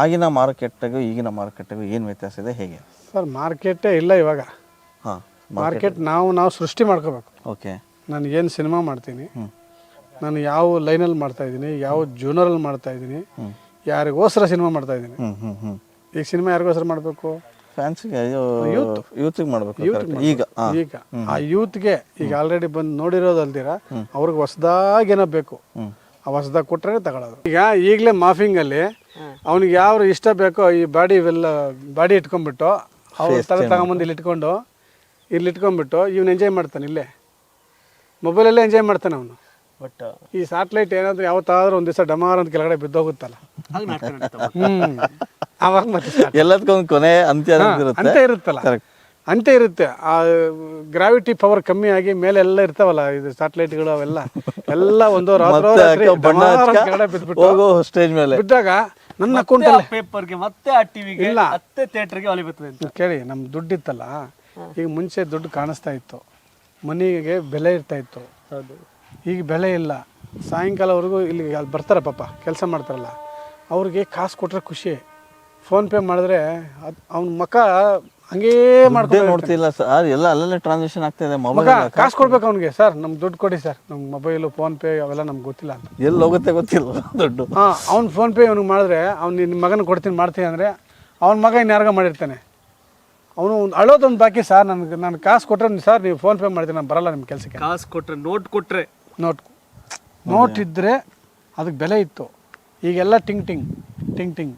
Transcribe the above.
ಆಗಿನ ಮಾರುಕಟ್ಟೆಗೂ ಈಗಿನ ಮಾರುಕಟ್ಟೆಗೂ ಏನು ವ್ಯತ್ಯಾಸ ಇದೆ, ಹೇಗೆ? ಸರ್ ಮಾರ್ಕೆಟೇ ಇಲ್ಲ ಇವಾಗ. ಹಾಂ, ಮಾರ್ಕೆಟ್ ನಾವು ಸೃಷ್ಟಿ ಮಾಡ್ಕೋಬೇಕು. ಓಕೆ. ನಾನು ಏನು ಸಿನಿಮಾ ಮಾಡ್ತೀನಿ, ನಾನು ಯಾವ ಲೈನಲ್ಲಿ ಮಾಡ್ತಾಯಿದ್ದೀನಿ, ಯಾವ ಜೂನರಲ್ಲಿ ಮಾಡ್ತಾಯಿದ್ದೀನಿ, ಯಾರಿಗೋಸ್ಕರ ಸಿನಿಮಾ ಮಾಡ್ತಾಯಿದ್ದೀನಿ. ಈಗ ಸಿನಿಮಾ ಯಾರಿಗೋಸ್ಕರ ಮಾಡಬೇಕು? ಫ್ಯಾನ್ಸಿಗೆ, ಯೂತ್ಗೆ ಮಾಡಬೇಕು. ಈಗ ಆ ಯೂತ್ಗೆ ಈಗ ಆಲ್ರೆಡಿ ಬಂದು ನೋಡಿರೋದಲ್ದಿರ ಅವ್ರಿಗೆ ಹೊಸದಾಗಿ ಏನೋ ಬೇಕು, ಆ ಹೊಸದಾಗಿ ಕೊಟ್ಟರೆ ತಗೊಳ್ಳೋದು. ಈಗ ಈಗಲೇ ಮಾಫಿಂಗಲ್ಲಿ ಅವ್ನಿಗೆ ಯಾವ ಇಷ್ಟ ಬೇಕೋ ಈ ಬಾಡಿ ಇಟ್ಕೊಂಡ್ಬಿಟ್ಟು ಅವ್ರ ತಲೆ ತಗೊಂಬಂದು ಇಲ್ಲಿ ಇಟ್ಕೊಂಡ್ಬಿಟ್ಟು ಇವ್ನು ಎಂಜಾಯ್ ಮಾಡ್ತಾನೆ, ಇಲ್ಲೇ ಮೊಬೈಲಲ್ಲೇ ಎಂಜಾಯ್ ಮಾಡ್ತಾನೆ ಅವನು. ಬಟ್ ಈ ಸ್ಯಾಟಲೈಟ್ ಏನಾದರೂ ಯಾವತ್ತಾದ್ರೂ ಒಂದು ದಿವಸ ಡಮಾರ್ ಅಂತ ಕೆಳಗಡೆ ಬಿದ್ದೋಗುತ್ತಲ್ಲ, ಅವಾಗ ಮತ್ತೆ ಎಲ್ಲದಕ್ಕೊಂದು ಕೊನೆ ಅಂತ್ಯ ಇರುತ್ತಲ್ಲ, ಅಂತ್ಯ ಇರುತ್ತೆ. ಆ ಗ್ರಾವಿಟಿ ಪವರ್ ಕಮ್ಮಿ ಆಗಿ ಮೇಲೆ ಎಲ್ಲ ಇರ್ತಾವಲ್ಲ ಇದು ಸ್ಯಾಟಲೈಟ್ಗಳು, ಅವೆಲ್ಲ ಒಂದು ಸ್ಟೇಜ್ ಮೇಲೆ ಬಿದ್ದಾಗ ನನ್ನ ಅಕೌಂಟಲ್ಲಿ ಪೇಪರ್ಗೆ ಮತ್ತೆ ಆ ಟಿವಿಗೆ ಇಲ್ಲ, ಮತ್ತೆ ಥಿಯೇಟರ್ಗೆ ಒಲಿ ಬರ್ತದೆ ಅಂತ ಕೇಳಿ. ನಮ್ಮ ದುಡ್ಡಿತ್ತಲ್ಲ, ಈಗ ಮುಂಚೆ ದುಡ್ಡು ಕಾಣಿಸ್ತಾ ಇತ್ತು, ಮನಿಗೆ ಬೆಲೆ ಇರ್ತಾ ಇತ್ತು. ಹೌದು, ಈಗ ಬೆಲೆ ಇಲ್ಲ. ಸಾಯಂಕಾಲವರೆಗೂ ಇಲ್ಲಿ ಅಲ್ಲಿ ಬರ್ತಾರೆ ಪಾಪ, ಕೆಲಸ ಮಾಡ್ತಾರಲ್ಲ, ಅವ್ರಿಗೆ ಕಾಸು ಕೊಟ್ಟರೆ ಖುಷಿ. ಫೋನ್ಪೇ ಮಾಡಿದ್ರೆ ಅವ್ನ ಮಕ್ಕ ಹಂಗೇ ಮಾಡ್ಕೊಂಡು ನೋಡ್ತಿಲ್ಲ ಸರ್, ಎಲ್ಲ ಅಲ್ಲೇ ಟ್ರಾನ್ಸಾಕ್ಷನ್ ಆಗ್ತಾ ಇದೆ. ಮೊಬೈಲ್ ಕಾಸು ಕೊಡ್ಬೇಕು ಅವ್ನಿಗೆ, ಸರ್ ನಮ್ಗೆ ದುಡ್ಡು ಕೊಡಿ ಸರ್, ನಮ್ಗೆ ಮೊಬೈಲು ಫೋನ್ಪೇ ಅವೆಲ್ಲ ನಮ್ಗೆ ಗೊತ್ತಿಲ್ಲ ಅಂತ. ಎಲ್ಲಿ ಹೋಗುತ್ತೆ ಗೊತ್ತಿಲ್ಲ ದುಡ್ಡು. ಅವ್ನು ಫೋನ್ಪೇ ಅವ್ನಿಗೆ ಮಾಡಿದ್ರೆ, ಅವ್ನು ನಿಮ್ಮ ಮಗನ ಮಾಡ್ತೀನಿ ಅಂದರೆ ಅವ್ನ ಮಗ ಇನ್ಯಾರಿಗ ಮಾಡಿರ್ತಾನೆ. ಅವನು ಅಳೋದೊಂದು ಬಾಕಿ, ಸರ್ ನಾನು ಕಾಸು ಕೊಟ್ಟರೆ ಸರ್ ನೀವು ಫೋನ್ಪೇ ಮಾಡ್ತೀನಿ, ನಾನು ಬರಲ್ಲ ನಿಮ್ಮ ಕೆಲಸಕ್ಕೆ. ಕಾಸು ಕೊಟ್ಟರೆ, ಕೊಟ್ಟರೆ ನೋಟ್ ಇದ್ದರೆ ಅದಕ್ಕೆ ಬೆಲೆ ಇತ್ತು. ಈಗೆಲ್ಲ ಟಿಂಗ್ ಟಿಂಗ್